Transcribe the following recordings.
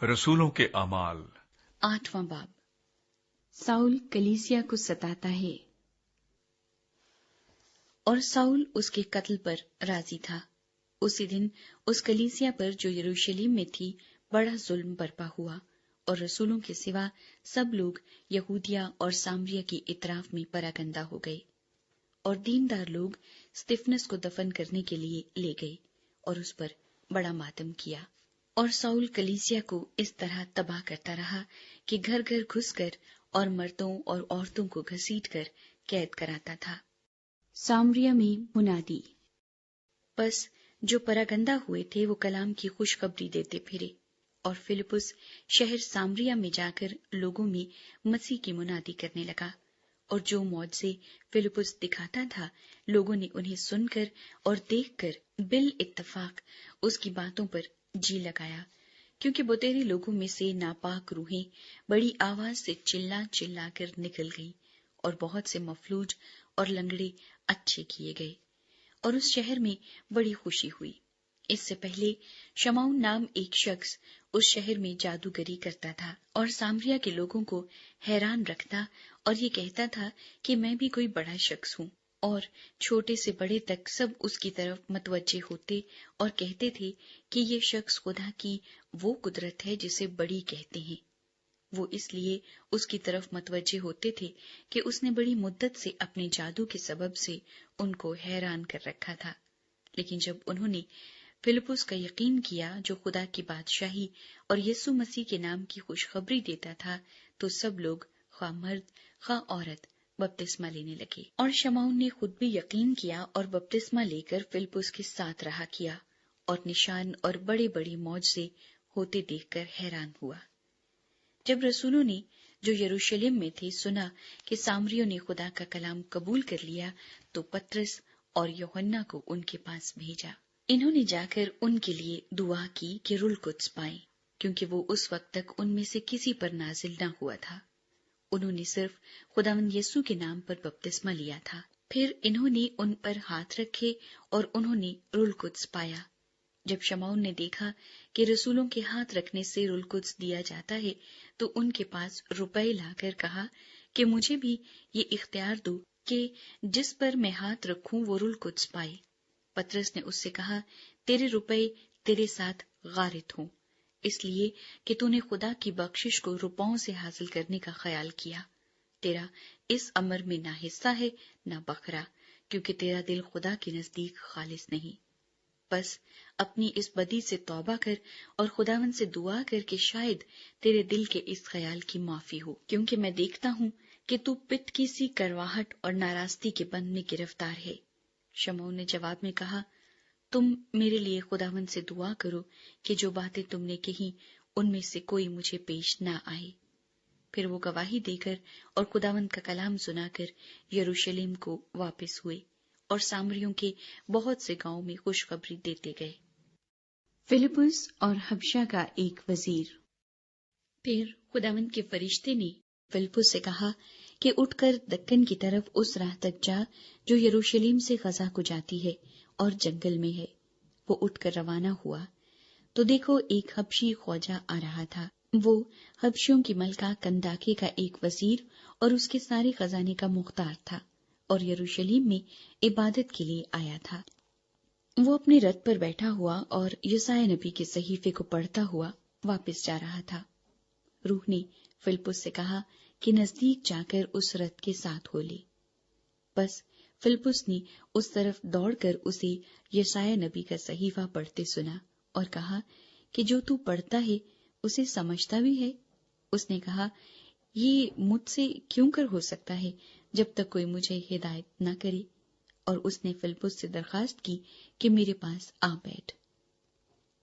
रसूलों के अमाल 8वां बाब। साउल कलीसिया को सताता है। और साउल उसके कत्ल पर राजी था। उसी दिन उस कलीसिया पर जो यरूशलेम में थी बड़ा जुल्म बरपा हुआ, और रसूलों के सिवा सब लोग यहूदिया और सामरिया की इतराफ में परागंदा हो गए। और दीनदार लोग स्तिफनस को दफन करने के लिए ले गए और उस पर बड़ा मातम किया। और साउल कलीसिया को इस तरह तबाह करता रहा कि घर घर घुसकर और मर्दों और औरतों को घसीटकर कैद कराता था। सामरिया में मुनादी। बस जो परागंदा हुए थे वो कलाम की खुशखबरी देते फिरे, और फिलिपुस शहर सामरिया में जाकर लोगों में मसीह की मुनादी करने लगा। और जो मौजज़े फिलिपुस दिखाता था, लोगों ने उन्हें सुनकर और देखकर बिल इत्तफाक उसकी बातों पर जी लगाया, क्योंकि बुतेरे लोगों में से नापाक रूहें बड़ी आवाज से चिल्ला चिल्ला कर निकल गईं, और बहुत से मफलूज और लंगड़े अच्छे किए गए, और उस शहर में बड़ी खुशी हुई। इससे पहले शमाउन नाम एक शख्स उस शहर में जादूगरी करता था और सामरिया के लोगों को हैरान रखता, और ये कहता था कि मैं भी कोई बड़ा शख्स हूँ। और छोटे से बड़े तक सब उसकी तरफ मतवज्जे होते और कहते थे कि ये शख्स खुदा की वो कुदरत है जिसे बड़ी कहते हैं। वो इसलिए उसकी तरफ मतवज्जे होते थे कि उसने बड़ी मुद्दत से अपने जादू के सबब से उनको हैरान कर रखा था। लेकिन जब उन्होंने फिलिपुस का यकीन किया, जो खुदा की बादशाही और यीशु मसीह के नाम की खुशखबरी देता था, तो सब लोग खा मर्द खा औरत बपतिस्मा लेने लगे। और शमाउन ने खुद भी यकीन किया और बपतिस्मा लेकर फिलिपुस के साथ रहा किया, और निशान और बड़े बड़े मौजज़े होते देखकर हैरान हुआ। जब रसूलों ने जो यरूशलेम में थे सुना कि सामरियों ने खुदा का कलाम कबूल कर लिया, तो पतरस और यूहन्ना को उनके पास भेजा। इन्होंने जाकर उनके लिए दुआ की कि रूह कुद्स पाएं, क्योंकि वो उस वक्त तक उनमें से किसी पर नाजिल न हुआ था। उन्होंने सिर्फ खुदावंद यीशु के नाम पर बपतिस्मा लिया था। फिर इन्होंने उन पर हाथ रखे और उन्होंने रूह कुद्स पाया। जब शमाउन ने देखा कि रसूलों के हाथ रखने से रूह कुद्स दिया जाता है, तो उनके पास रुपए लाकर कहा कि मुझे भी ये इख्तियार दो कि जिस पर मैं हाथ रखूं वो रूह कुद्स पाए। पतरस ने उससे कहा, तेरे रुपए तेरे साथ गारित हों, इसलिए कि तूने खुदा की बख्शिश को रुपयों से हासिल करने का ख्याल किया। तेरा इस अमर में ना हिस्सा है ना बखरा, क्योंकि तेरा दिल खुदा के नजदीक खालिस नहीं। बस अपनी इस बदी से तौबा कर और खुदावन से दुआ कर कि शायद तेरे दिल के इस ख्याल की माफी हो, क्योंकि मैं देखता हूँ कि तू पित्त की सी करवाहट और नाराजगी के बंध में गिरफ्तार है। शमौन ने जवाब में कहा, तुम मेरे लिए खुदावन से दुआ करो कि जो बातें तुमने कही उनमें से कोई मुझे पेश ना आए। फिर वो गवाही देकर और खुदावन का कलाम सुनाकर यरूशलेम को वापस हुए और सामरियों के बहुत से गांवों में खुशखबरी देते गए। फिलिपुस और हबशा का एक वजीर। फिर खुदावंद के फरिश्ते ने फिलिपुस से कहा कि उठकर दक्कन की तरफ उस राह तक जा जो यरूशलेम से गजा को जाती है और जंगल में है। वो उठकर रवाना हुआ तो देखो एक हबशी ख्वाजा आ रहा था। वो हबशियों की मलका कंदाके का एक वजीर और उसके सारे खजाने का मुख्तार था और यरूशलेम में इबादत के लिए आया था। वो अपने रथ पर बैठा हुआ और यसाया नबी के सहीफे को पढ़ता हुआ वापस जा रहा था। रूह ने फिलिपुस से कहा कि नजदीक जाकर उस रथ के साथ हो ले। बस फिलिपुस ने उस तरफ दौड़कर उसे यसाया नबी का सहीफा पढ़ते सुना और कहा कि जो तू पढ़ता है उसे समझता भी है। उसने कहा, ये मुझसे क्यों कर हो सकता है जब तक कोई मुझे हिदायत न करे। और उसने फिलिपुस से दरखास्त की कि मेरे पास आ बैठ।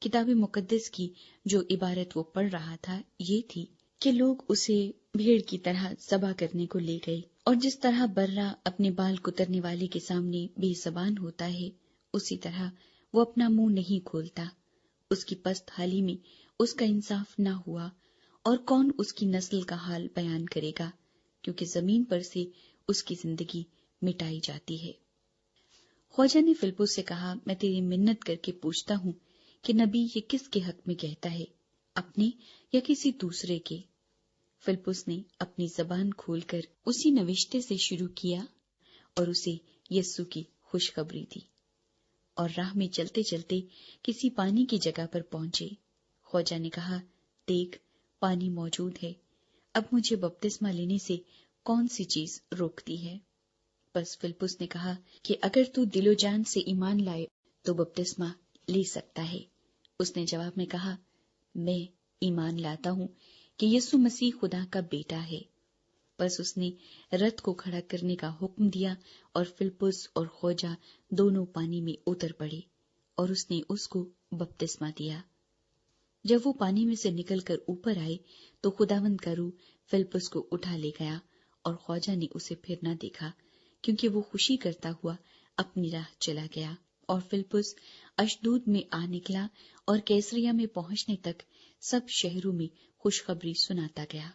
किताब मुकद्दस की जो इबारत वो पढ़ रहा था ये थी कि लोग उसे भीड़ की तरह ज़बह करने को ले गए, और जिस तरह बर्रा अपने बाल कुतरने वाले के सामने बेज़बान होता है, उसी तरह वो अपना मुंह नहीं खोलता। उसकी पस्त हाली में उसका इंसाफ न हुआ, और कौन उसकी नस्ल का हाल बयान करेगा, क्योंकि जमीन पर से उसकी जिंदगी मिटाई जाती है। ख्वाजा ने फिलिपुस से कहा, मैं तेरी मिन्नत करके पूछता हूँ कि नबी ये किसके हक में कहता है, اپنے یا کسی دوسرے کے؟ فلپس نے اپنی زبان کھول کر اسی نوشتے سے شروع کیا اور اسے یسوع کی خوشخبری دی، اور راہ میں چلتے چلتے کسی پانی کی جگہ پر پہنچے۔ خواجہ نے کہا، دیکھ، پانی موجود ہے، اب مجھے بپتسمہ لینے سے کون سی چیز روکتی ہے؟ بس فلپس نے کہا کہ اگر تو دل و جان سے ایمان لائے تو بپتسمہ لے سکتا ہے۔ اس نے جواب میں کہا، میں ایمان لاتا ہوں کہ یسوع مسیح خدا کا بیٹا ہے۔ بس اس نے رتھ کو کھڑا کرنے کا حکم دیا اور فلپس اور خواجہ دونوں پانی میں اتر پڑے اور اس نے اس کو بپتسمہ دیا۔ جب وہ پانی میں سے نکل کر اوپر آئے تو خداوند کا روح فلپس کو اٹھا لے گیا اور خواجہ نے اسے پھر نہ دیکھا، کیونکہ وہ خوشی کرتا ہوا اپنی راہ چلا گیا۔ اور فلپس اشدود میں آ نکلا اور کیسریا میں پہنچنے تک سب شہروں میں خوشخبری سناتا گیا۔